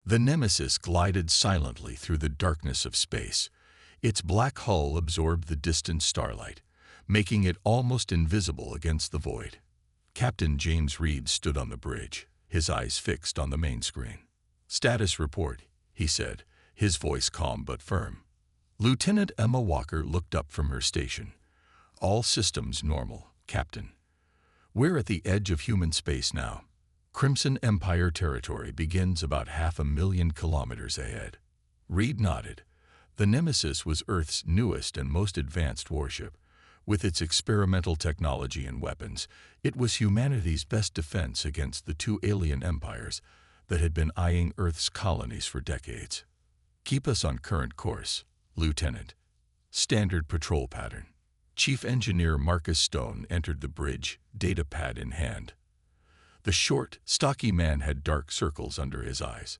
The Nemesis glided silently through the darkness of space. Its black hull absorbed the distant starlight, making it almost invisible against the void. Captain James Reed stood on the bridge, his eyes fixed on the main screen. "Status report," he said, his voice calm but firm. Lieutenant Emma Walker looked up from her station. "All systems normal, Captain. We're at the edge of human space now. Crimson Empire territory begins about 500,000 kilometers ahead." Reed nodded. The Nemesis was Earth's newest and most advanced warship. With its experimental technology and weapons, it was humanity's best defense against the two alien empires that had been eyeing Earth's colonies for decades. "Keep us on current course, Lieutenant." Standard patrol pattern. Chief Engineer Marcus Stone entered the bridge, data pad in hand. The short, stocky man had dark circles under his eyes.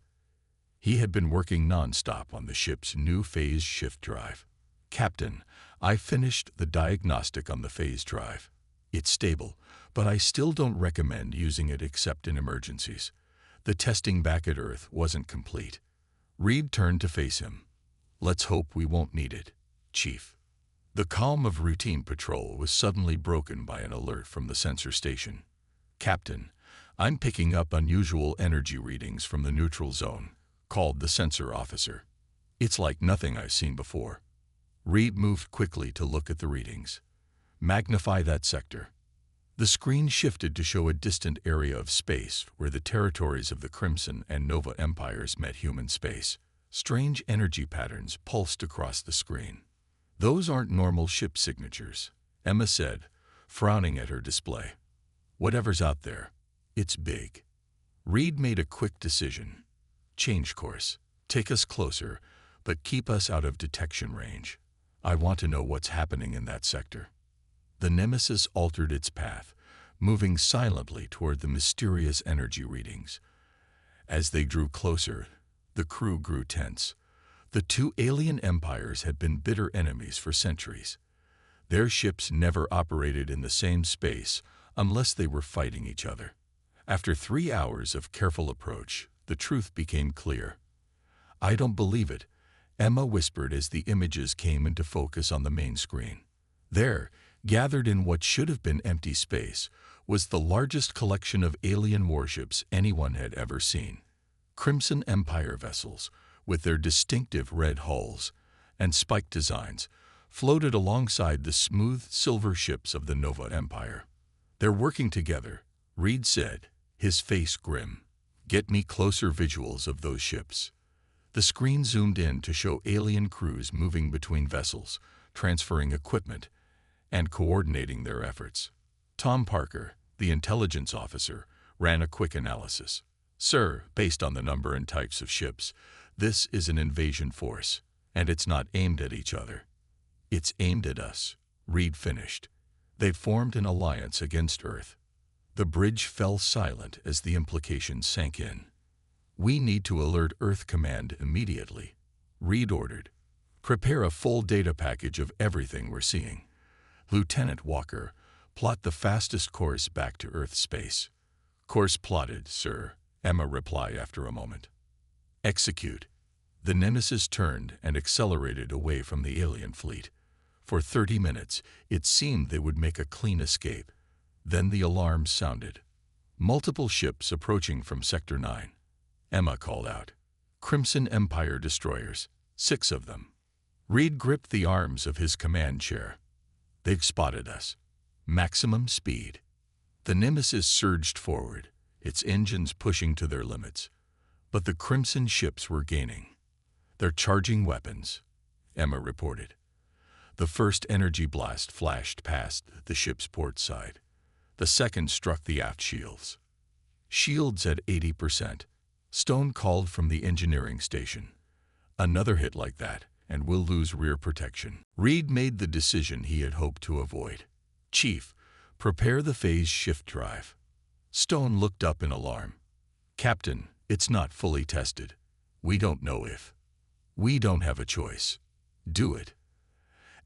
He had been working non-stop on the ship's new phase shift drive. "Captain, I finished the diagnostic on the phase drive. It's stable, but I still don't recommend using it except in emergencies. The testing back at Earth wasn't complete." Reed turned to face him. "Let's hope we won't need it, Chief." The calm of routine patrol was suddenly broken by an alert from the sensor station. "Captain, I'm picking up unusual energy readings from the neutral zone," called the sensor officer. "It's like nothing I've seen before." Reed moved quickly to look at the readings. "Magnify that sector." The screen shifted to show a distant area of space where the territories of the Crimson and Nova empires met human space. Strange energy patterns pulsed across the screen. "Those aren't normal ship signatures," Emma said, frowning at her display. "Whatever's out there, it's big." Reed made a quick decision. "Change course. Take us closer, but keep us out of detection range. I want to know what's happening in that sector." The Nemesis altered its path, moving silently toward the mysterious energy readings. As they drew closer, the crew grew tense. The two alien empires had been bitter enemies for centuries. Their ships never operated in the same space unless they were fighting each other. After 3 hours of careful approach, the truth became clear. "I don't believe it," Emma whispered as the images came into focus on the main screen. There, gathered in what should have been empty space, was the largest collection of alien warships anyone had ever seen. Crimson Empire vessels, with their distinctive red hulls and spiked designs, floated alongside the smooth silver ships of the Nova Empire. "They're working together," Reed said, his face grim. "Get me closer visuals of those ships." The screen zoomed in to show alien crews moving between vessels, transferring equipment, and coordinating their efforts. Tom Parker, the intelligence officer, ran a quick analysis. "Sir, based on the number and types of ships, this is an invasion force, and it's not aimed at each other. It's aimed at us," Reed finished. "They've formed an alliance against Earth." The bridge fell silent as the implications sank in. "We need to alert Earth Command immediately," Reed ordered. "Prepare a full data package of everything we're seeing. Lieutenant Walker, plot the fastest course back to Earth space." "Course plotted, sir," Emma replied after a moment. "Execute." The Nemesis turned and accelerated away from the alien fleet. For 30 minutes, it seemed they would make a clean escape. Then the alarms sounded. Multiple ships approaching from Sector 9. Emma called out. "Crimson Empire destroyers, 6 of them." Reed gripped the arms of his command chair. "They've spotted us. Maximum speed." The Nemesis surged forward, its engines pushing to their limits. But the Crimson ships were gaining. "They're charging weapons," Emma reported. The first energy blast flashed past the ship's port side. The second struck the aft shields. "Shields at 80%. Stone called from the engineering station. "Another hit like that, and we'll lose rear protection." Reed made the decision he had hoped to avoid. "Chief, prepare the phase shift drive." Stone looked up in alarm. "Captain, it's not fully tested. We don't know if." "We don't have a choice. Do it."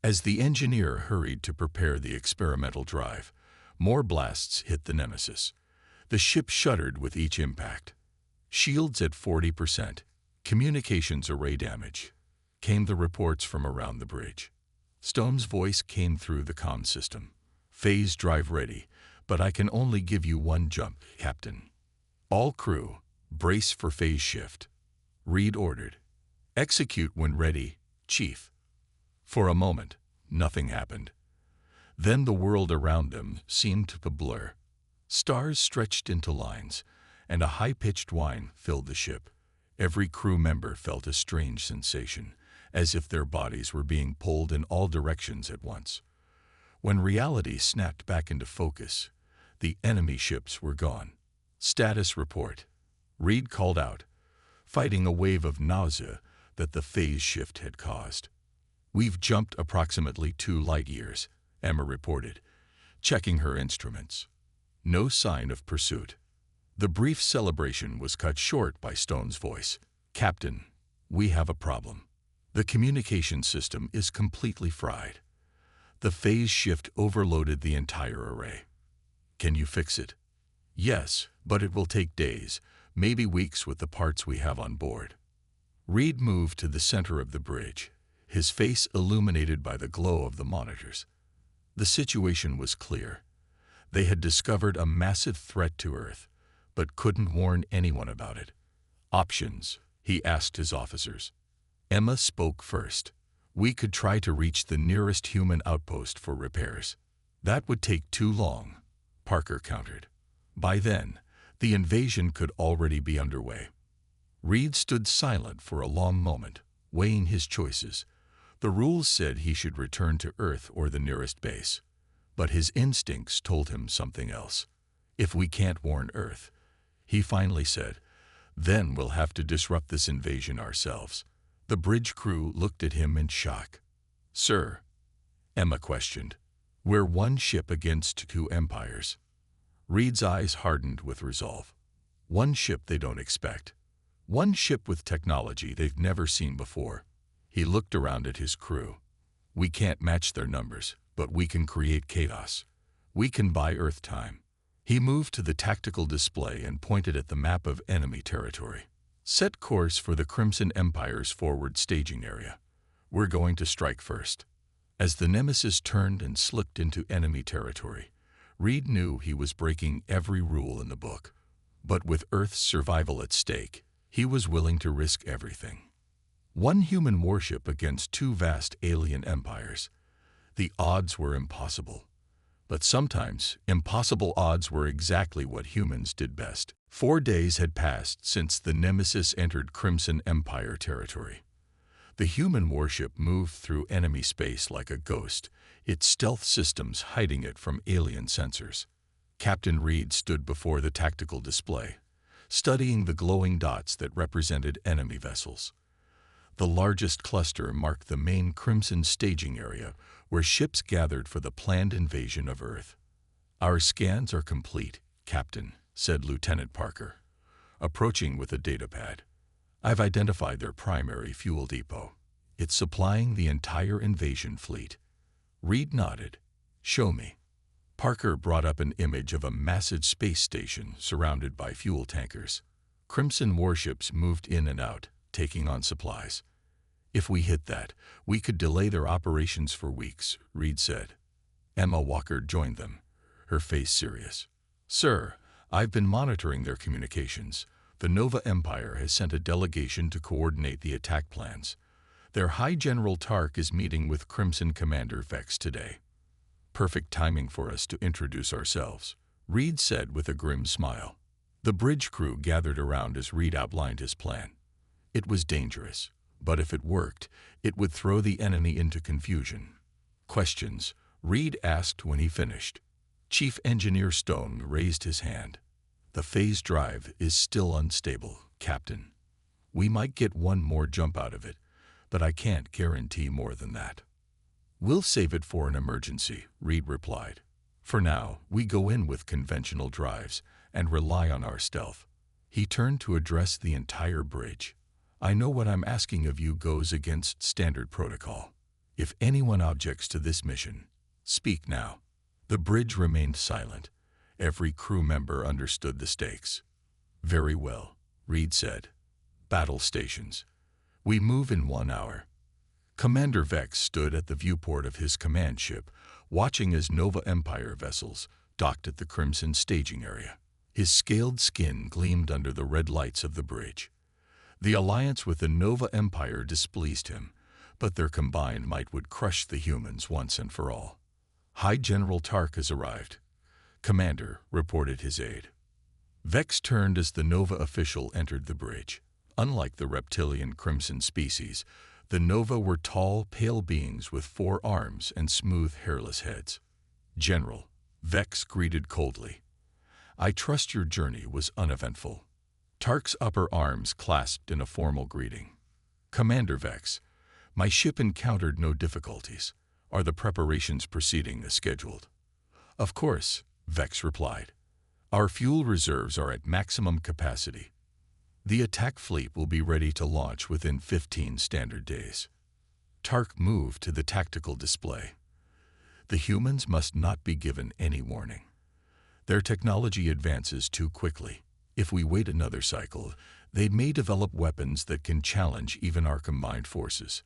As the engineer hurried to prepare the experimental drive, more blasts hit the Nemesis. The ship shuddered with each impact. "Shields at 40%. Communications array damage. Came the reports from around the bridge. Stone's voice came through the comm system. Phase drive ready, but I can only give you one jump, Captain. All crew, brace for phase shift. Reed ordered. Execute when ready, Chief. For a moment, nothing happened. Then the world around them seemed to blur. Stars stretched into lines, and a high-pitched whine filled the ship. Every crew member felt a strange sensation, as if their bodies were being pulled in all directions at once. When reality snapped back into focus, the enemy ships were gone. Status report. Reed called out, fighting a wave of nausea that the phase shift had caused. We've jumped approximately 2 light years, Emma reported, checking her instruments. No sign of pursuit. The brief celebration was cut short by Stone's voice. Captain, we have a problem. The communication system is completely fried. The phase shift overloaded the entire array. Can you fix it? Yes, but it will take days, maybe weeks with the parts we have on board. Reed moved to the center of the bridge, his face illuminated by the glow of the monitors. The situation was clear. They had discovered a massive threat to Earth, but couldn't warn anyone about it. Options, he asked his officers. Emma spoke first. We could try to reach the nearest human outpost for repairs. That would take too long, Parker countered. By then, the invasion could already be underway. Reed stood silent for a long moment, weighing his choices. The rules said he should return to Earth or the nearest base. But his instincts told him something else. If we can't warn Earth, he finally said, then we'll have to disrupt this invasion ourselves. The bridge crew looked at him in shock. Sir, Emma questioned, we're one ship against 2 empires. Reed's eyes hardened with resolve. One ship they don't expect. One ship with technology they've never seen before. He looked around at his crew. We can't match their numbers, but we can create chaos. We can buy Earth time. He moved to the tactical display and pointed at the map of enemy territory. Set course for the Crimson Empire's forward staging area. We're going to strike first. As the Nemesis turned and slipped into enemy territory, Reed knew he was breaking every rule in the book. But with Earth's survival at stake, he was willing to risk everything. One human warship against 2 vast alien empires. The odds were impossible. But sometimes, impossible odds were exactly what humans did best. 4 days had passed since the Nemesis entered Crimson Empire territory. The human warship moved through enemy space like a ghost, its stealth systems hiding it from alien sensors. Captain Reed stood before the tactical display, studying the glowing dots that represented enemy vessels. The largest cluster marked the main Crimson staging area, where ships gathered for the planned invasion of Earth. Our scans are complete, Captain, said Lieutenant Parker, approaching with a datapad. I've identified their primary fuel depot. It's supplying the entire invasion fleet. Reed nodded. Show me. Parker brought up an image of a massive space station surrounded by fuel tankers. Crimson warships moved in and out, taking on supplies. If we hit that, we could delay their operations for weeks, Reed said. Emma Walker joined them, her face serious. Sir, I've been monitoring their communications. The Nova Empire has sent a delegation to coordinate the attack plans. Their High General Tark is meeting with Crimson Commander Vex today. Perfect timing for us to introduce ourselves, Reed said with a grim smile. The bridge crew gathered around as Reed outlined his plan. It was dangerous, but if it worked, it would throw the enemy into confusion. Questions, Reed asked when he finished. Chief Engineer Stone raised his hand. The phase drive is still unstable, Captain. We might get one more jump out of it, but I can't guarantee more than that. We'll save it for an emergency, Reed replied. For now, we go in with conventional drives and rely on our stealth. He turned to address the entire bridge. I know what I'm asking of you goes against standard protocol. If anyone objects to this mission, speak now. The bridge remained silent. Every crew member understood the stakes. Very well, Reed said. battle stations. We move in 1 hour. Commander Vex stood at the viewport of his command ship, watching as Nova Empire vessels docked at the Crimson staging area. His scaled skin gleamed under the red lights of the bridge. The alliance with the Nova Empire displeased him, but their combined might would crush the humans once and for all. High General Tark has arrived, Commander reported his aide. Vex turned as the Nova official entered the bridge. Unlike the reptilian Crimson species, the Nova were tall, pale beings with 4 arms and smooth, hairless heads. General, Vex greeted coldly. I trust your journey was uneventful. Tark's upper arms clasped in a formal greeting. Commander Vex, my ship encountered no difficulties. Are the preparations proceeding as scheduled? Of course, Vex replied. Our fuel reserves are at maximum capacity. The attack fleet will be ready to launch within 15 standard days. Tark moved to the tactical display. The humans must not be given any warning. Their technology advances too quickly. If we wait another cycle, they may develop weapons that can challenge even our combined forces.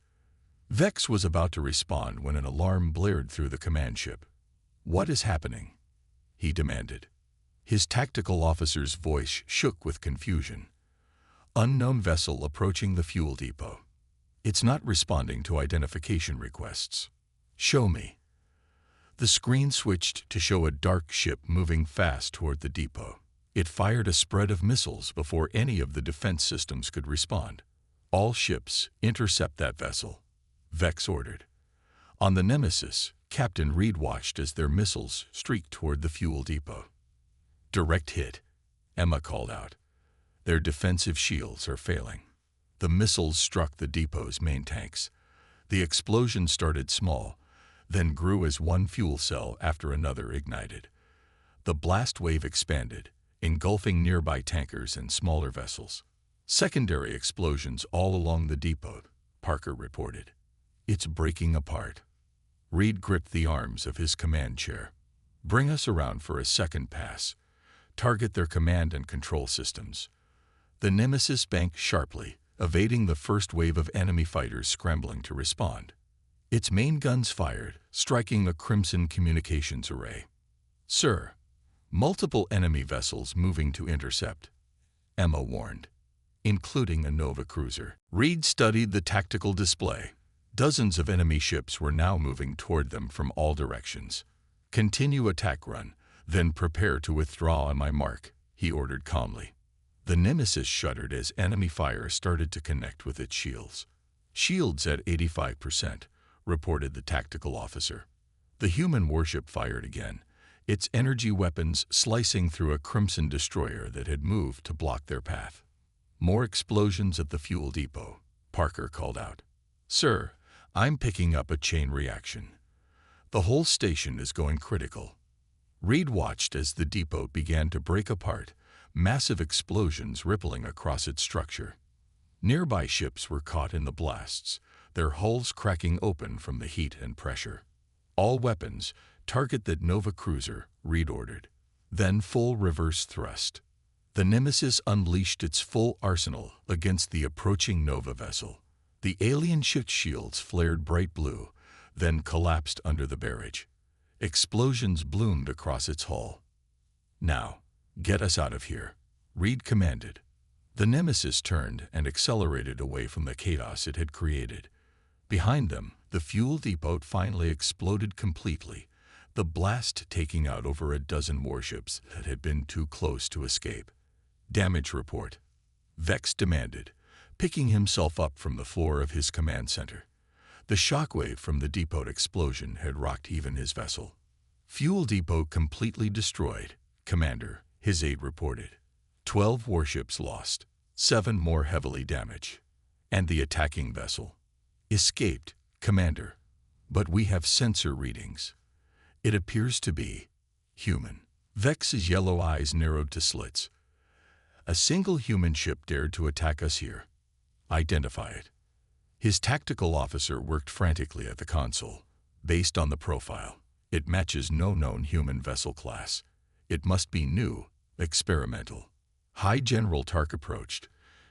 Vex was about to respond when an alarm blared through the command ship. What is happening? He demanded. His tactical officer's voice shook with confusion. Unknown vessel approaching the fuel depot. It's not responding to identification requests. Show me. The screen switched to show a dark ship moving fast toward the depot. It fired a spread of missiles before any of the defense systems could respond. All ships, intercept that vessel, Vex ordered. On the Nemesis, Captain Reed watched as their missiles streaked toward the fuel depot. Direct hit, Emma called out. Their defensive shields are failing. The missiles struck the depot's main tanks. The explosion started small, then grew as one fuel cell after another ignited. The blast wave expanded, engulfing nearby tankers and smaller vessels. Secondary explosions all along the depot, Parker reported. It's breaking apart. Reed gripped the arms of his command chair. Bring us around for a second pass. Target their command and control systems. The Nemesis banked sharply, evading the first wave of enemy fighters scrambling to respond. Its main guns fired, striking a Crimson communications array. Sir, multiple enemy vessels moving to intercept, Emma warned, including a Nova cruiser. Reed studied the tactical display. Dozens of enemy ships were now moving toward them from all directions. Continue attack run, then prepare to withdraw on my mark, he ordered calmly. The Nemesis shuddered as enemy fire started to connect with its shields. Shields at 85%, reported the tactical officer. The human warship fired again, its energy weapons slicing through a Crimson destroyer that had moved to block their path. More explosions at the fuel depot, Parker called out. Sir, I'm picking up a chain reaction. The whole station is going critical. Reed watched as the depot began to break apart, massive explosions rippling across its structure. Nearby ships were caught in the blasts, their hulls cracking open from the heat and pressure. All weapons, target that Nova cruiser, Reed ordered. Then full reverse thrust. The Nemesis unleashed its full arsenal against the approaching Nova vessel. The alien ship's shields flared bright blue, then collapsed under the barrage. Explosions bloomed across its hull. Now, get us out of here, Reed commanded. The Nemesis turned and accelerated away from the chaos it had created. Behind them, the fuel depot finally exploded completely, the blast taking out over a dozen warships that had been too close to escape. Damage report, Vex demanded, picking himself up from the floor of his command center. The shockwave from the depot explosion had rocked even his vessel. Fuel depot completely destroyed, Commander, his aide reported. 12 warships lost, 7 more heavily damaged. And the attacking vessel escaped, Commander. But we have sensor readings. It appears to be human. Vex's yellow eyes narrowed to slits. A single human ship dared to attack us here. Identify it. His tactical officer worked frantically at the console. Based on the profile, it matches no known human vessel class. It must be new, experimental. High General Tark approached,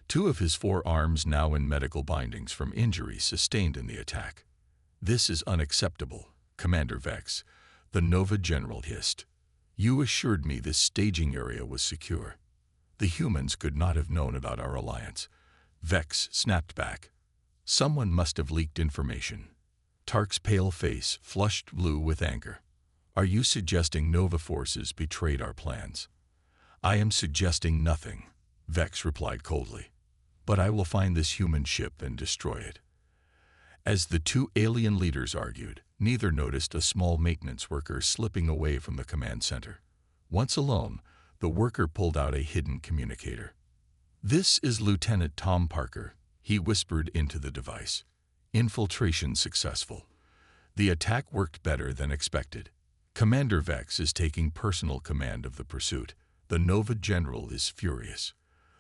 two of his 4 arms now in medical bindings from injuries sustained in the attack. "This is unacceptable, Commander Vex," the Nova General hissed. "You assured me this staging area was secure. The humans could not have known about our alliance." Vex snapped back. "Someone must have leaked information." Tark's pale face flushed blue with anger. "Are you suggesting Nova forces betrayed our plans?" "I am suggesting nothing," Vex replied coldly. "But I will find this human ship and destroy it." As the two alien leaders argued, neither noticed a small maintenance worker slipping away from the command center. Once alone, the worker pulled out a hidden communicator. "This is Lieutenant Tom Parker," he whispered into the device. "Infiltration successful. The attack worked better than expected. Commander Vex is taking personal command of the pursuit. The Nova General is furious.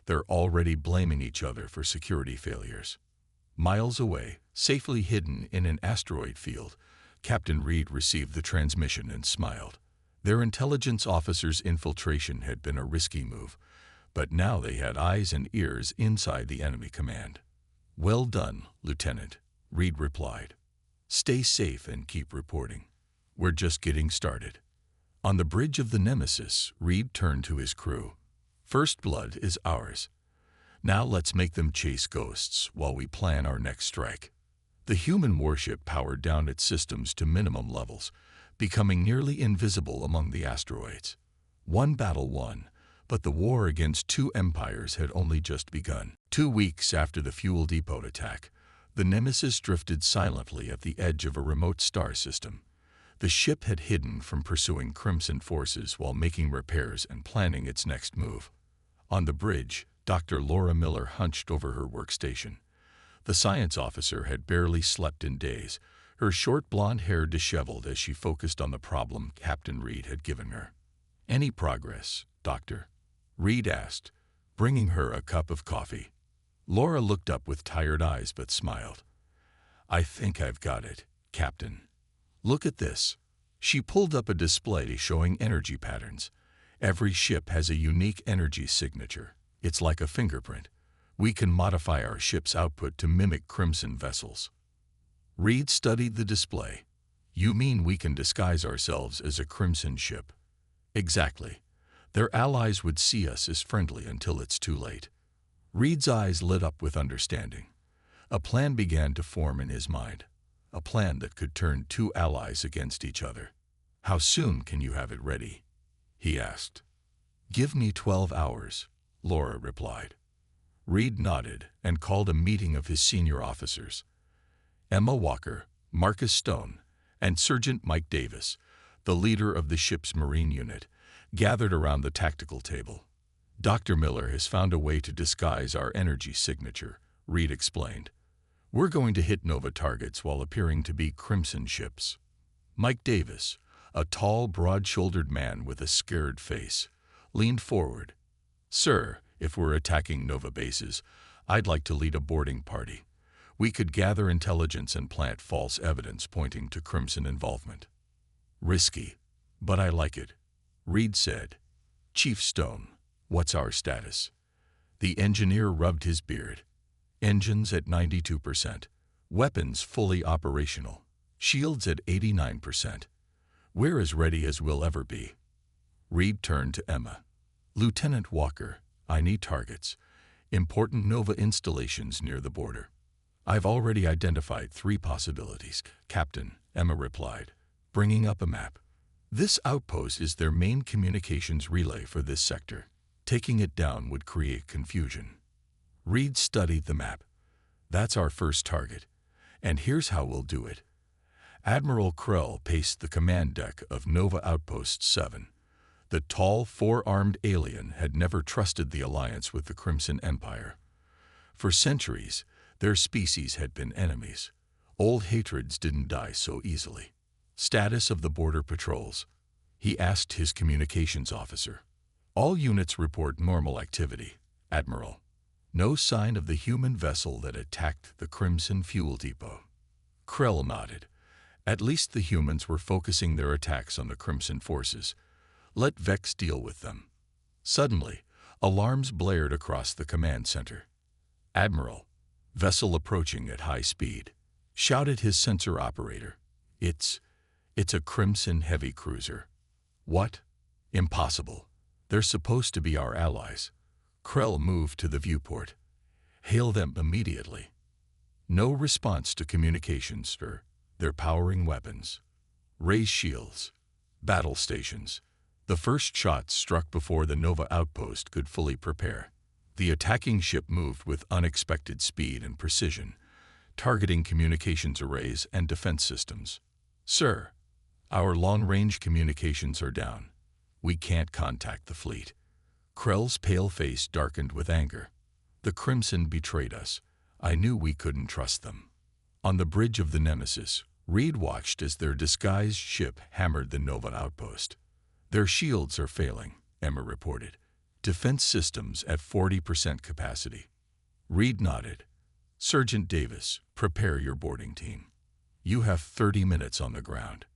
They're already blaming each other for security failures." Miles away, safely hidden in an asteroid field, Captain Reed received the transmission and smiled. Their intelligence officer's infiltration had been a risky move, but now they had eyes and ears inside the enemy command. "Well done, Lieutenant," Reed replied. "Stay safe and keep reporting. We're just getting started." On the bridge of the Nemesis, Reed turned to his crew. "First blood is ours. Now let's make them chase ghosts while we plan our next strike." The human warship powered down its systems to minimum levels, becoming nearly invisible among the asteroids. One battle won, but the war against two empires had only just begun. 2 weeks after the fuel depot attack, the Nemesis drifted silently at the edge of a remote star system. The ship had hidden from pursuing Crimson forces while making repairs and planning its next move. On the bridge, Dr. Laura Miller hunched over her workstation. The science officer had barely slept in days, her short blonde hair disheveled as she focused on the problem Captain Reed had given her. "Any progress, Doctor?" Reed asked, bringing her a cup of coffee. Laura looked up with tired eyes but smiled. "I think I've got it, Captain. Look at this." She pulled up a display showing energy patterns. "Every ship has a unique energy signature. It's like a fingerprint. We can modify our ship's output to mimic Crimson vessels." Reed studied the display. "You mean we can disguise ourselves as a Crimson ship?" "Exactly. Their allies would see us as friendly until it's too late." Reed's eyes lit up with understanding. A plan began to form in his mind. A plan that could turn two allies against each other. "How soon can you have it ready?" he asked. "Give me 12 hours, Laura replied. Reed nodded and called a meeting of his senior officers. Emma Walker, Marcus Stone, and Sergeant Mike Davis, the leader of the ship's Marine unit, gathered around the tactical table. "Dr. Miller has found a way to disguise our energy signature," Reed explained. "We're going to hit Nova targets while appearing to be Crimson ships." Mike Davis, a tall, broad-shouldered man with a scared face, leaned forward. "Sir, if we're attacking Nova bases, I'd like to lead a boarding party. We could gather intelligence and plant false evidence pointing to Crimson involvement." "Risky, but I like it," Reed said. "Chief Stone, what's our status?" The engineer rubbed his beard. "Engines at 92%. Weapons fully operational. Shields at 89%. We're as ready as we'll ever be." Reed turned to Emma. "Lieutenant Walker, I need targets. Important Nova installations near the border." "I've already identified 3 possibilities, Captain," Emma replied, bringing up a map. "This outpost is their main communications relay for this sector. Taking it down would create confusion." Reed studied the map. "That's our first target, and here's how we'll do it." Admiral Krell paced the command deck of Nova Outpost 7. The tall, 4-armed alien had never trusted the alliance with the Crimson Empire. For centuries, their species had been enemies. Old hatreds didn't die so easily. "Status of the border patrols?" he asked his communications officer. "All units report normal activity, Admiral. No sign of the human vessel that attacked the Crimson fuel depot." Krell nodded. At least the humans were focusing their attacks on the Crimson forces. Let Vex deal with them. Suddenly, alarms blared across the command center. "Admiral, vessel approaching at high speed," shouted his sensor operator. It's a Crimson heavy cruiser." "What? Impossible. They're supposed to be our allies." Krell moved to the viewport. "Hail them immediately." No response to communications, sir. They're powering weapons. Raise shields. Battle stations. The first shots struck before the Nova outpost could fully prepare. The attacking ship moved with unexpected speed and precision, targeting communications arrays and defense systems. "Sir, our long-range communications are down. We can't contact the fleet." Krell's pale face darkened with anger. "The Crimson betrayed us. I knew we couldn't trust them." On the bridge of the Nemesis, Reed watched as their disguised ship hammered the Nova outpost. "Their shields are failing," Emma reported. "Defense systems at 40% capacity." Reed nodded. "Sergeant Davis, prepare your boarding team. You have 30 minutes on the ground."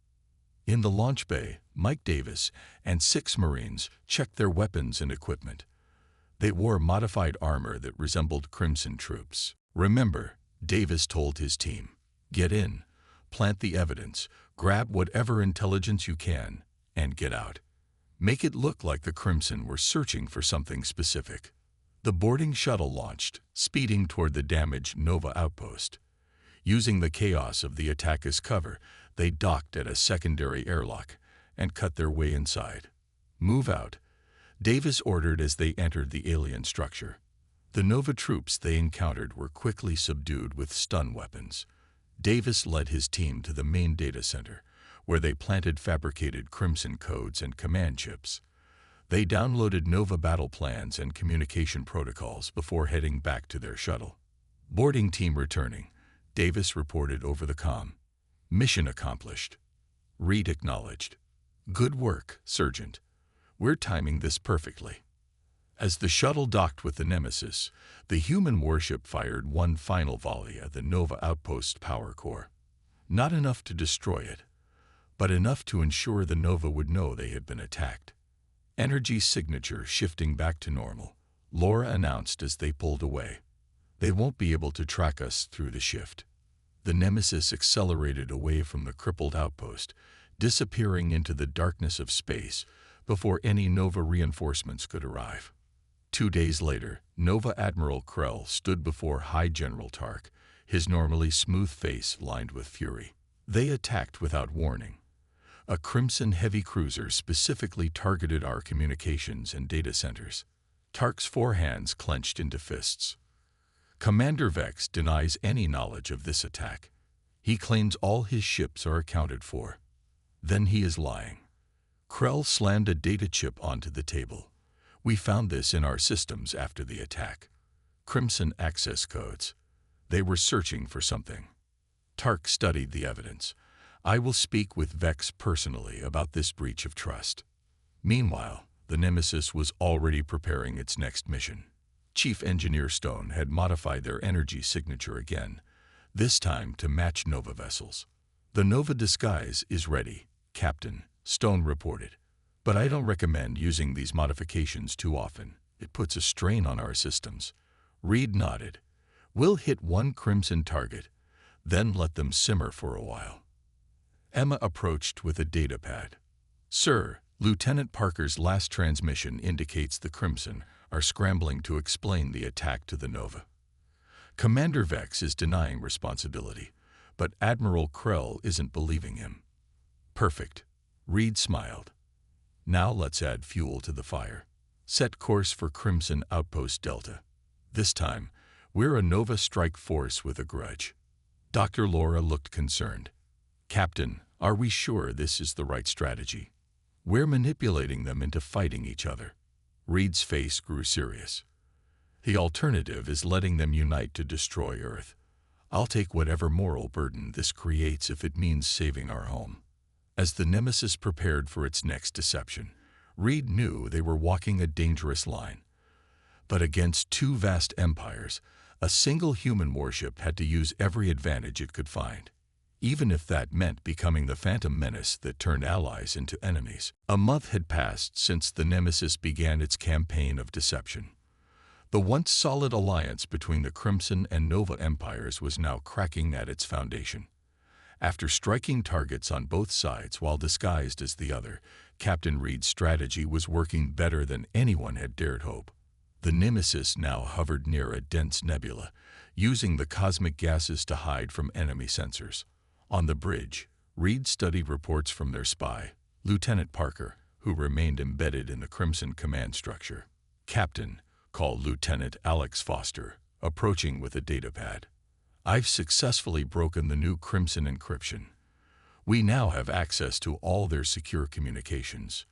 In the launch bay, Mike Davis and 6 Marines checked their weapons and equipment. They wore modified armor that resembled Crimson troops. "Remember," Davis told his team, "get in, plant the evidence, grab whatever intelligence you can, and get out. Make it look like the Crimson were searching for something specific." The boarding shuttle launched, speeding toward the damaged Nova outpost. Using the chaos of the attack as cover, they docked at a secondary airlock and cut their way inside. "Move out," Davis ordered as they entered the alien structure. The Nova troops they encountered were quickly subdued with stun weapons. Davis led his team to the main data center, where they planted fabricated Crimson codes and command chips. They downloaded Nova battle plans and communication protocols before heading back to their shuttle. "Boarding team returning," Davis reported over the comm. "Mission accomplished." Reed acknowledged. "Good work, Sergeant. We're timing this perfectly." As the shuttle docked with the Nemesis, the human warship fired one final volley at the Nova outpost power core. Not enough to destroy it, but enough to ensure the Nova would know they had been attacked. "Energy signature shifting back to normal," Laura announced as they pulled away. "They won't be able to track us through the shift." The Nemesis accelerated away from the crippled outpost, disappearing into the darkness of space before any Nova reinforcements could arrive. 2 days later, Nova Admiral Krell stood before High General Tark, his normally smooth face lined with fury. "They attacked without warning. A Crimson heavy cruiser specifically targeted our communications and data centers." Tark's forehands clenched into fists. "Commander Vex denies any knowledge of this attack. He claims all his ships are accounted for. Then he is lying." Krell slammed a data chip onto the table. "We found this in our systems after the attack. Crimson access codes. They were searching for something." Tark studied the evidence. "I will speak with Vex personally about this breach of trust." Meanwhile, the Nemesis was already preparing its next mission. Chief Engineer Stone had modified their energy signature again, this time to match Nova vessels. "The Nova disguise is ready, Captain," Stone reported. "But I don't recommend using these modifications too often. It puts a strain on our systems." Reed nodded. "We'll hit one Crimson target, then let them simmer for a while." Emma approached with a data pad. "Sir, Lieutenant Parker's last transmission indicates the Crimson are scrambling to explain the attack to the Nova. Commander Vex is denying responsibility, but Admiral Krell isn't believing him." "Perfect." Reed smiled. "Now let's add fuel to the fire. Set course for Crimson Outpost Delta. This time, we're a Nova strike force with a grudge." Dr. Laura looked concerned. "Captain, are we sure this is the right strategy? We're manipulating them into fighting each other." Reed's face grew serious. "The alternative is letting them unite to destroy Earth. I'll take whatever moral burden this creates if it means saving our home." As the Nemesis prepared for its next deception, Reed knew they were walking a dangerous line. But against 2 vast empires, a single human warship had to use every advantage it could find, even if that meant becoming the phantom menace that turned allies into enemies. A month had passed since the Nemesis began its campaign of deception. The once solid alliance between the Crimson and Nova empires was now cracking at its foundation. After striking targets on both sides while disguised as the other, Captain Reed's strategy was working better than anyone had dared hope. The Nemesis now hovered near a dense nebula, using the cosmic gases to hide from enemy sensors. On the bridge, Reed studied reports from their spy, Lieutenant Parker, who remained embedded in the Crimson command structure. "Captain," called Lieutenant Alex Foster, approaching with a datapad. "I've successfully broken the new Crimson encryption. We now have access to all their secure communications."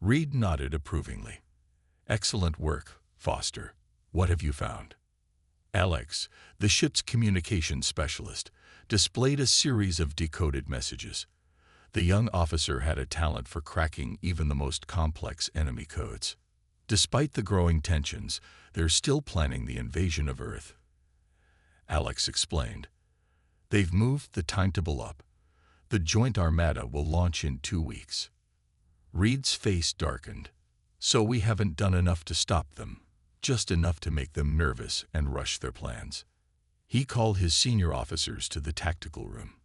Reed nodded approvingly. "Excellent work, Foster. What have you found?" Alex, the ship's communications specialist, displayed a series of decoded messages. The young officer had a talent for cracking even the most complex enemy codes. "Despite the growing tensions, they're still planning the invasion of Earth," Alex explained. "They've moved the timetable up. The joint armada will launch in 2 weeks." Reed's face darkened. "So we haven't done enough to stop them, just enough to make them nervous and rush their plans." He called his senior officers to the tactical room.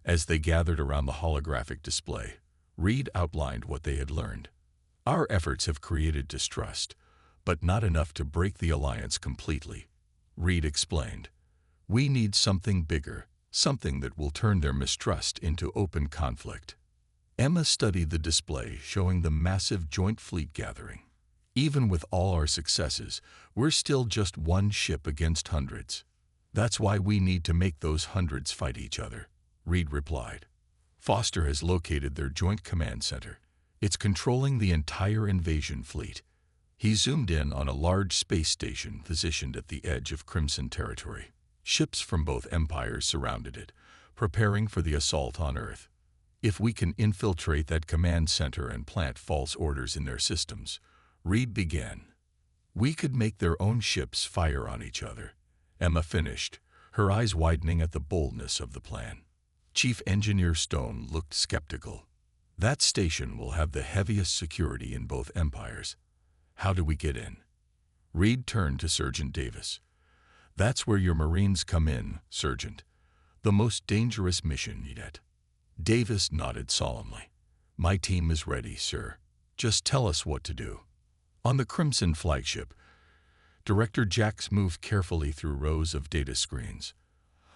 As they gathered around the holographic display, Reed outlined what they had learned. "Our efforts have created distrust, but not enough to break the alliance completely," Reed explained. "We need something bigger, something that will turn their mistrust into open conflict." Emma studied the display showing the massive joint fleet gathering. "Even with all our successes, we're still just one ship against hundreds. That's why we need to make those hundreds fight each other," Reed replied. "Foster has located their joint command center. It's controlling the entire invasion fleet." He zoomed in on a large space station positioned at the edge of Crimson territory. Ships from both empires surrounded it, preparing for the assault on Earth. "If we can infiltrate that command center and plant false orders in their systems," Reed began, "we could make their own ships fire on each other," Emma finished, her eyes widening at the boldness of the plan. Chief Engineer Stone looked skeptical. "That station will have the heaviest security in both empires. How do we get in?" Reed turned to Sergeant Davis. "That's where your Marines come in, Sergeant. The most dangerous mission yet." Davis nodded solemnly. "My team is ready, sir. Just tell us what to do." On the Crimson flagship, Director Jax moved carefully through rows of data screens.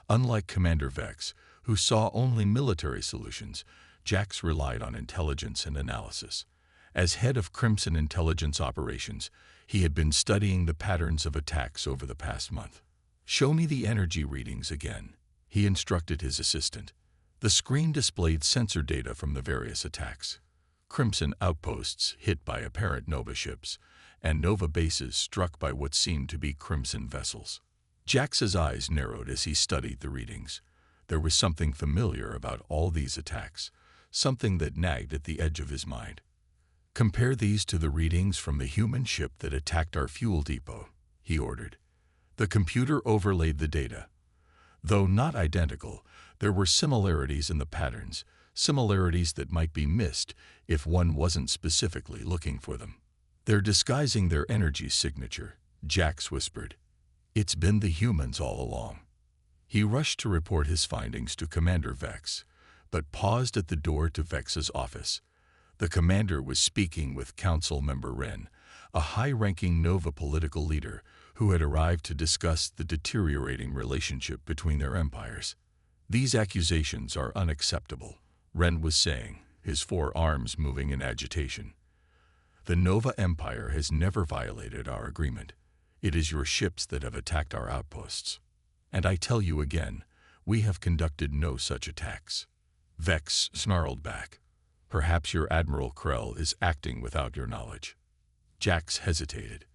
Unlike Commander Vex, who saw only military solutions, Jax relied on intelligence and analysis. As head of Crimson Intelligence Operations, he had been studying the patterns of attacks over the past month. "Show me the energy readings again," he instructed his assistant. The screen displayed sensor data from the various attacks. Crimson outposts hit by apparent Nova ships, and Nova bases struck by what seemed to be Crimson vessels. Jax's eyes narrowed as he studied the readings. There was something familiar about all these attacks, something that nagged at the edge of his mind. "Compare these to the readings from the human ship that attacked our fuel depot," he ordered. The computer overlaid the data. Though not identical, there were similarities in the patterns, similarities that might be missed if one wasn't specifically looking for them. "They're disguising their energy signature," Jax whispered. "It's been the humans all along." He rushed to report his findings to Commander Vex, but paused at the door to Vex's office. The commander was speaking with Council Member Wren, a high-ranking Nova political leader who had arrived to discuss the deteriorating relationship between their empires. "These accusations are unacceptable," Wren was saying, his 4 arms moving in agitation. "The Nova Empire has never violated our agreement. It is your ships that have attacked our outposts. And I tell you again, we have conducted no such attacks." Vex snarled back. "Perhaps your Admiral Krell is acting without your knowledge." Jax hesitated.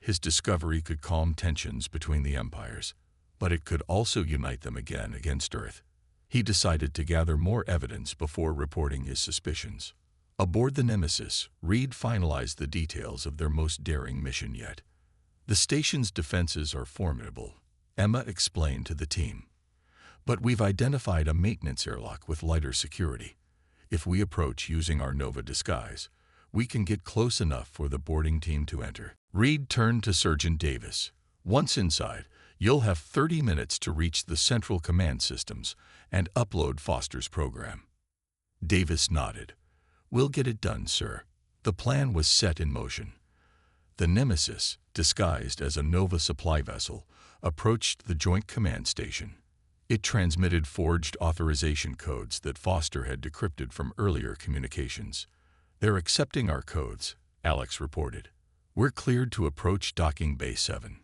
His discovery could calm tensions between the empires, but it could also unite them again against Earth. He decided to gather more evidence before reporting his suspicions. Aboard the Nemesis, Reed finalized the details of their most daring mission yet. "The station's defenses are formidable," Emma explained to the team. "But we've identified a maintenance airlock with lighter security. If we approach using our Nova disguise, we can get close enough for the boarding team to enter." Reed turned to Sergeant Davis. "Once inside, you'll have 30 minutes to reach the central command systems and upload Foster's program." Davis nodded. "We'll get it done, sir." The plan was set in motion. The Nemesis, disguised as a Nova supply vessel, approached the Joint Command Station. It transmitted forged authorization codes that Foster had decrypted from earlier communications. "They're accepting our codes," Alex reported. "We're cleared to approach Docking Bay 7.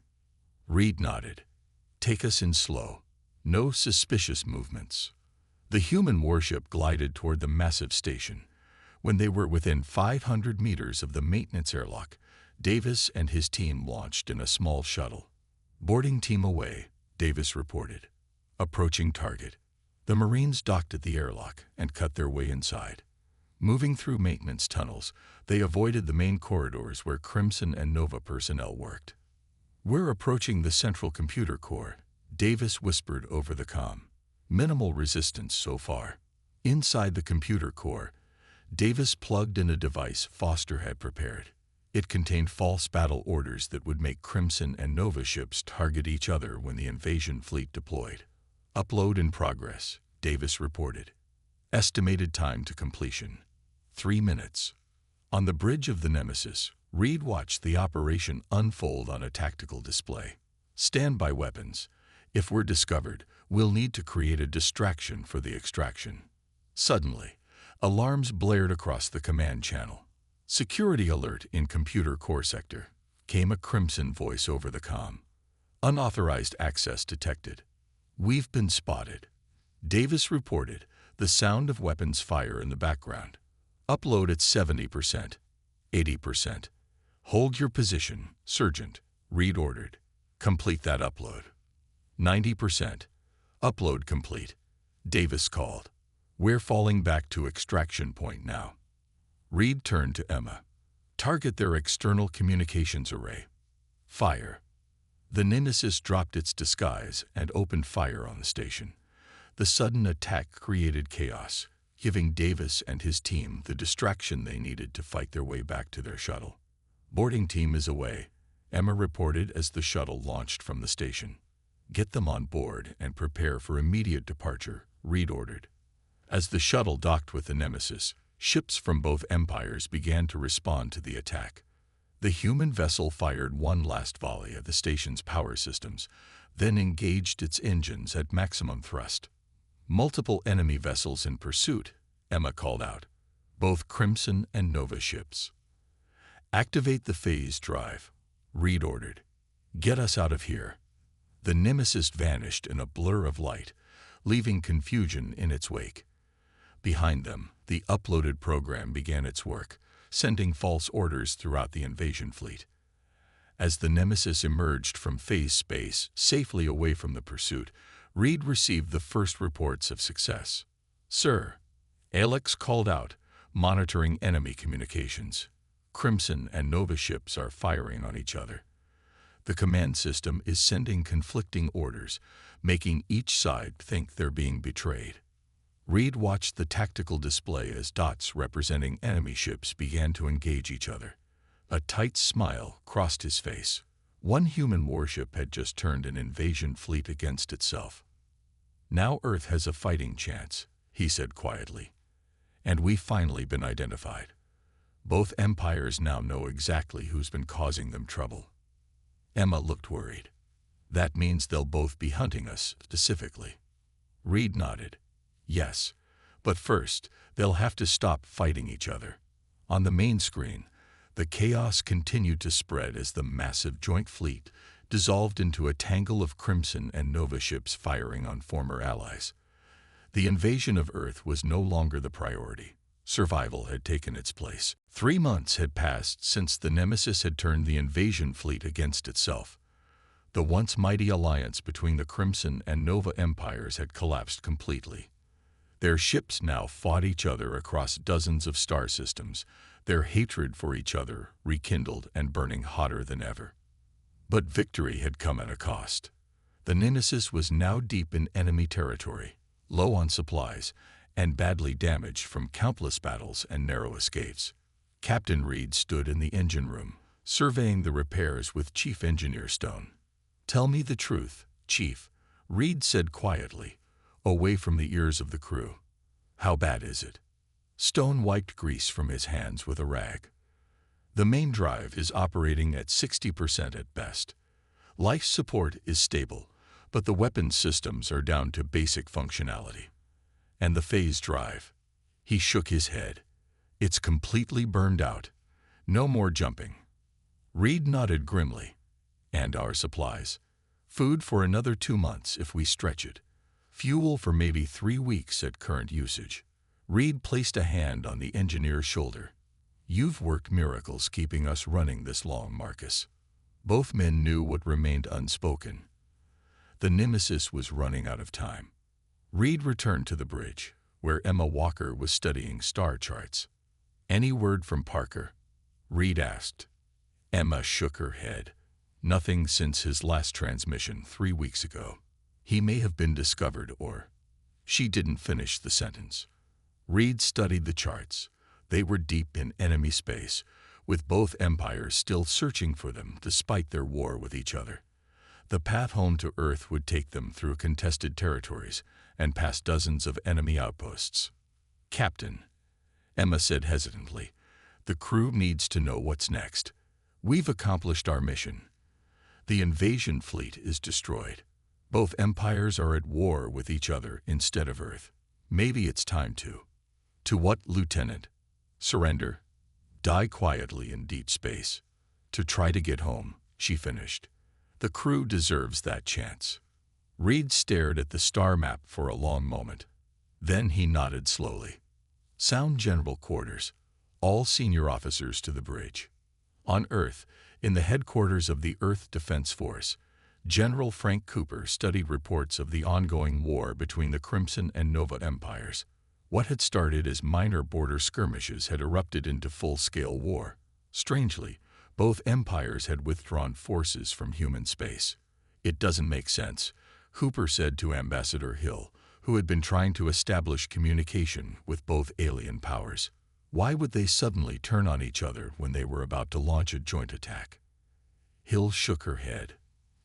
Reed nodded. "Take us in slow. No suspicious movements." The human warship glided toward the massive station. When they were within 500 meters of the maintenance airlock, Davis and his team launched in a small shuttle. "Boarding team away," Davis reported. Approaching target. The Marines docked at the airlock and cut their way inside. Moving through maintenance tunnels, they avoided the main corridors where Crimson and Nova personnel worked. "We're approaching the central computer core," Davis whispered over the comm. "Minimal resistance so far." Inside the computer core, Davis plugged in a device Foster had prepared. It contained false battle orders that would make Crimson and Nova ships target each other when the invasion fleet deployed. "Upload in progress," Davis reported. Estimated time to completion: 3 minutes. On the bridge of the Nemesis, Reed watched the operation unfold on a tactical display. "Standby weapons. If we're discovered, we'll need to create a distraction for the extraction." Suddenly, alarms blared across the command channel. "Security alert in computer core sector," came a Crimson voice over the comm. "Unauthorized access detected. We've been spotted." Davis reported, the sound of weapons fire in the background. "Upload at 70%, 80%. Hold your position, Sergeant," Reed ordered. "Complete that upload." 90%. "Upload complete," Davis called. "We're falling back to extraction point now." Reed turned to Emma. "Target their external communications array. Fire." The Nemesis dropped its disguise and opened fire on the station. The sudden attack created chaos, giving Davis and his team the distraction they needed to fight their way back to their shuttle. "Boarding team is away," Emma reported as the shuttle launched from the station. "Get them on board and prepare for immediate departure," Reed ordered. As the shuttle docked with the Nemesis, ships from both empires began to respond to the attack. The human vessel fired one last volley at the station's power systems, then engaged its engines at maximum thrust. "Multiple enemy vessels in pursuit," Emma called out. "Both Crimson and Nova ships." "Activate the phase drive," Reed ordered. "Get us out of here." The Nemesis vanished in a blur of light, leaving confusion in its wake. Behind them, the uploaded program began its work, sending false orders throughout the invasion fleet. As the Nemesis emerged from phase space, safely away from the pursuit, Reed received the first reports of success. "Sir," Alex called out, monitoring enemy communications. "Crimson and Nova ships are firing on each other. The command system is sending conflicting orders, making each side think they're being betrayed." Reed watched the tactical display as dots representing enemy ships began to engage each other. A tight smile crossed his face. One human warship had just turned an invasion fleet against itself. "Now Earth has a fighting chance," he said quietly. "And we've finally been identified. Both empires now know exactly who's been causing them trouble." Emma looked worried. "That means they'll both be hunting us specifically." Reed nodded. "Yes, but first, they'll have to stop fighting each other." On the main screen, the chaos continued to spread as the massive joint fleet dissolved into a tangle of Crimson and Nova ships firing on former allies. The invasion of Earth was no longer the priority. Survival had taken its place. 3 months had passed since the Nemesis had turned the invasion fleet against itself. The once mighty alliance between the Crimson and Nova empires had collapsed completely. Their ships now fought each other across dozens of star systems, their hatred for each other rekindled and burning hotter than ever. But victory had come at a cost. The Nemesis was now deep in enemy territory, low on supplies, and badly damaged from countless battles and narrow escapes. Captain Reed stood in the engine room, surveying the repairs with Chief Engineer Stone. "Tell me the truth, Chief," Reed said quietly, away from the ears of the crew. "How bad is it?" Stone wiped grease from his hands with a rag. "The main drive is operating at 60% at best. Life support is stable, but the weapons systems are down to basic functionality. And the phase drive," he shook his head, "it's completely burned out. No more jumping." Reed nodded grimly. "And our supplies? Food for another 2 months if we stretch it. Fuel for maybe 3 weeks at current usage." Reed placed a hand on the engineer's shoulder. "You've worked miracles keeping us running this long, Marcus." Both men knew what remained unspoken. The Nemesis was running out of time. Reed returned to the bridge, where Emma Walker was studying star charts. "Any word from Parker?" Reed asked. Emma shook her head. "Nothing since his last transmission 3 weeks ago. He may have been discovered or—" She didn't finish the sentence. Reed studied the charts. They were deep in enemy space, with both empires still searching for them despite their war with each other. The path home to Earth would take them through contested territories and past dozens of enemy outposts. "Captain," Emma said hesitantly, "the crew needs to know what's next. We've accomplished our mission. The invasion fleet is destroyed. Both empires are at war with each other instead of Earth. Maybe it's time to—" "To what, Lieutenant?" "Surrender. Die quietly in deep space. To try to get home," she finished. "The crew deserves that chance." Reed stared at the star map for a long moment. Then he nodded slowly. "Sound General Quarters. All senior officers to the bridge." On Earth, in the headquarters of the Earth Defense Force, General Frank Cooper studied reports of the ongoing war between the Crimson and Nova empires. What had started as minor border skirmishes had erupted into full-scale war. Strangely, both empires had withdrawn forces from human space. "It doesn't make sense," Cooper said to Ambassador Hill, who had been trying to establish communication with both alien powers. "Why would they suddenly turn on each other when they were about to launch a joint attack?" Hill shook her head.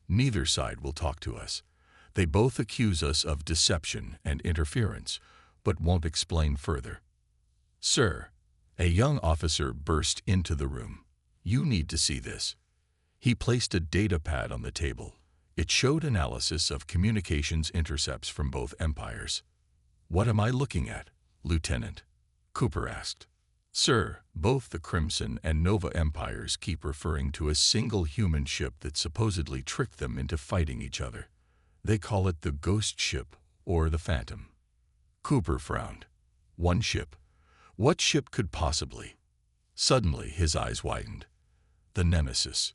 "Neither side will talk to us. They both accuse us of deception and interference, but won't explain further." "Sir," a young officer burst into the room. "You need to see this." He placed a data pad on the table. It showed analysis of communications intercepts from both empires. "What am I looking at, Lieutenant?" Cooper asked. "Sir, both the Crimson and Nova empires keep referring to a single human ship that supposedly tricked them into fighting each other. They call it the Ghost Ship or the Phantom." Cooper frowned. "One ship? What ship could possibly—" Suddenly his eyes widened. "The Nemesis."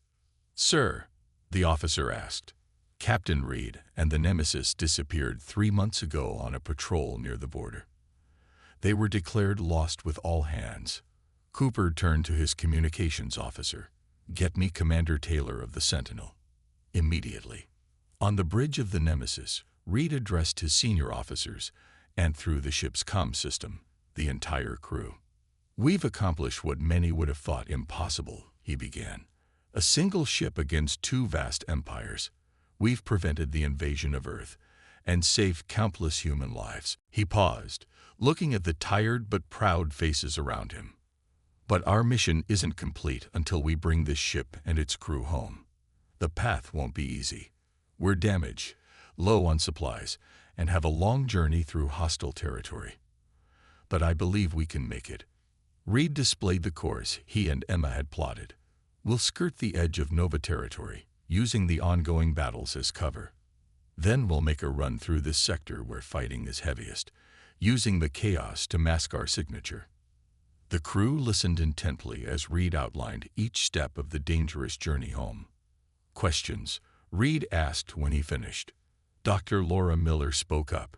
"Sir," the officer asked. "Captain Reed and the Nemesis disappeared 3 months ago on a patrol near the border. They were declared lost with all hands." Cooper turned to his communications officer. "Get me Commander Taylor of the Sentinel." Immediately. On the bridge of the Nemesis, Reed addressed his senior officers, and through the ship's comm system, the entire crew. "We've accomplished what many would have thought impossible," he began. "A single ship against 2 vast empires. We've prevented the invasion of Earth and saved countless human lives." He paused, looking at the tired but proud faces around him. "But our mission isn't complete until we bring this ship and its crew home. The path won't be easy. We're damaged, low on supplies, and have a long journey through hostile territory. But I believe we can make it." Reed displayed the course he and Emma had plotted. "We'll skirt the edge of Nova territory, using the ongoing battles as cover. Then we'll make a run through this sector where fighting is heaviest, using the chaos to mask our signature." The crew listened intently as Reed outlined each step of the dangerous journey home. "Questions?" Reed asked when he finished. Dr. Laura Miller spoke up.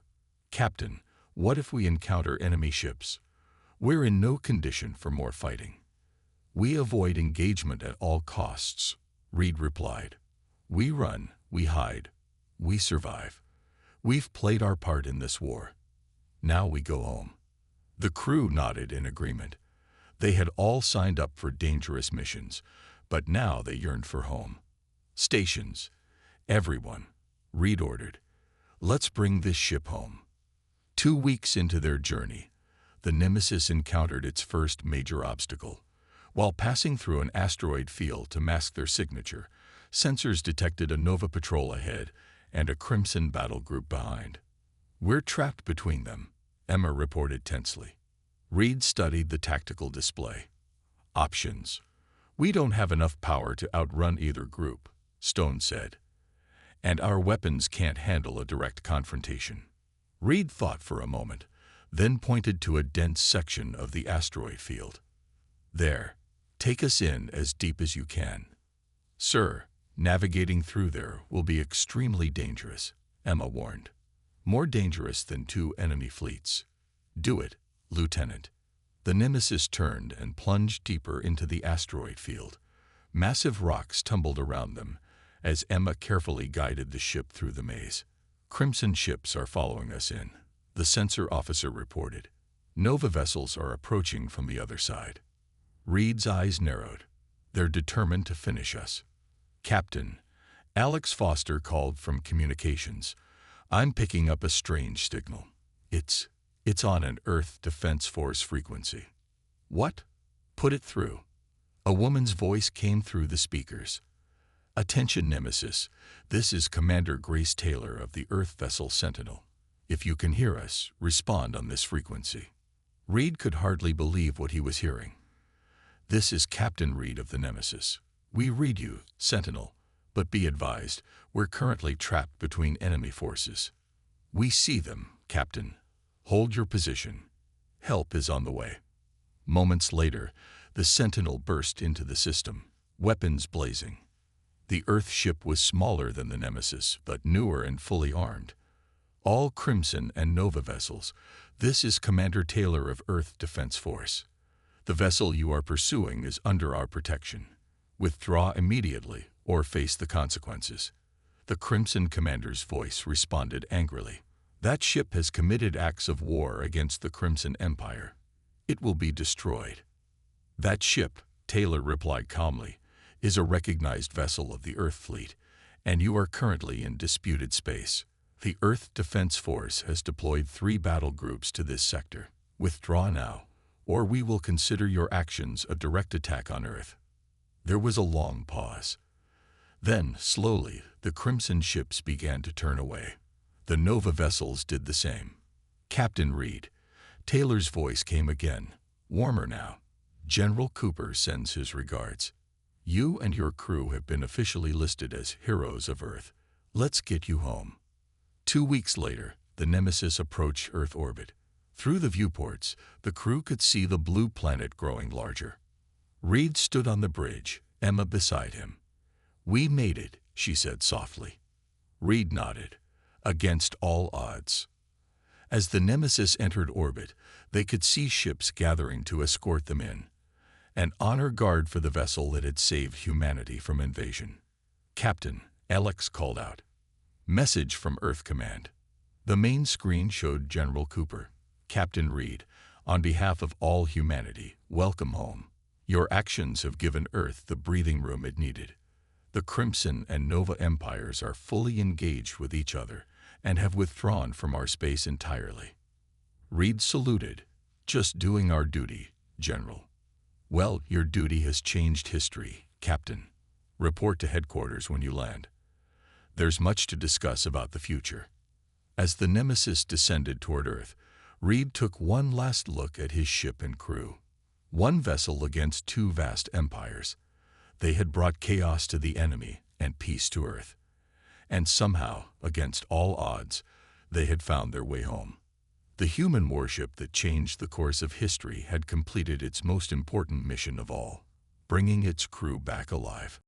"Captain, what if we encounter enemy ships? We're in no condition for more fighting." "We avoid engagement at all costs," Reed replied. "We run, we hide, we survive. We've played our part in this war. Now we go home." The crew nodded in agreement. They had all signed up for dangerous missions, But now they yearned for home. Stations. Everyone. Reed ordered. Let's bring this ship home. 2 weeks into their journey, the Nemesis encountered its first major obstacle. While passing through an asteroid field to mask their signature, sensors detected a Nova patrol ahead and a Crimson battle group behind. We're trapped between them, Emma reported tensely. Reed studied the tactical display. Options. We don't have enough power to outrun either group, Stone said. And our weapons can't handle a direct confrontation. Reed thought for a moment, then pointed to a dense section of the asteroid field. There, take us in as deep as you can. Sir, navigating through there will be extremely dangerous, Emma warned. More dangerous than 2 enemy fleets. Do it, Lieutenant. The Nemesis turned and plunged deeper into the asteroid field. Massive rocks tumbled around them as Emma carefully guided the ship through the maze. Crimson ships are following us in, the sensor officer reported. Nova vessels are approaching from the other side. Reed's eyes narrowed. They're determined to finish us. Captain, Alex Foster called from communications. I'm picking up a strange signal. It's on an Earth Defense Force frequency. What? Put it through. A woman's voice came through the speakers. Attention, Nemesis. This is Commander Grace Taylor of the Earth vessel Sentinel. If you can hear us, respond on this frequency. Reed could hardly believe what he was hearing. This is Captain Reed of the Nemesis. We read you, Sentinel, but be advised, we're currently trapped between enemy forces. We see them, Captain. Hold your position. Help is on the way. Moments later, the Sentinel burst into the system, weapons blazing. The Earth ship was smaller than the Nemesis, but newer and fully armed. All Crimson and Nova vessels. This is Commander Taylor of Earth Defense Force. The vessel you are pursuing is under our protection. Withdraw immediately or face the consequences. The Crimson commander's voice responded angrily. That ship has committed acts of war against the Crimson Empire. It will be destroyed. That ship, Taylor replied calmly, is a recognized vessel of the Earth Fleet, and you are currently in disputed space. The Earth Defense Force has deployed 3 battle groups to this sector. Withdraw now, or we will consider your actions a direct attack on Earth. There was a long pause. Then, slowly, the Crimson ships began to turn away. The Nova vessels did the same. Captain Reed. Taylor's voice came again, warmer now. General Cooper sends his regards. You and your crew have been officially listed as heroes of Earth. Let's get you home. 2 weeks later, the Nemesis approached Earth orbit. Through the viewports, the crew could see the blue planet growing larger. Reed stood on the bridge, Emma beside him. We made it, she said softly. Reed nodded. Against all odds. As the Nemesis entered orbit, they could see ships gathering to escort them in. An honor guard for the vessel that had saved humanity from invasion. Captain, Alex called out. Message from Earth Command. The main screen showed General Cooper. Captain Reed, on behalf of all humanity, welcome home. Your actions have given Earth the breathing room it needed. The Crimson and Nova empires are fully engaged with each other and have withdrawn from our space entirely. Reed saluted. Just doing our duty, General. Well, your duty has changed history, Captain. Report to headquarters when you land. There's much to discuss about the future. As the Nemesis descended toward Earth, Reed took one last look at his ship and crew. One vessel against 2 vast empires. They had brought chaos to the enemy and peace to Earth. And somehow, against all odds, they had found their way home. The human warship that changed the course of history had completed its most important mission of all, bringing its crew back alive.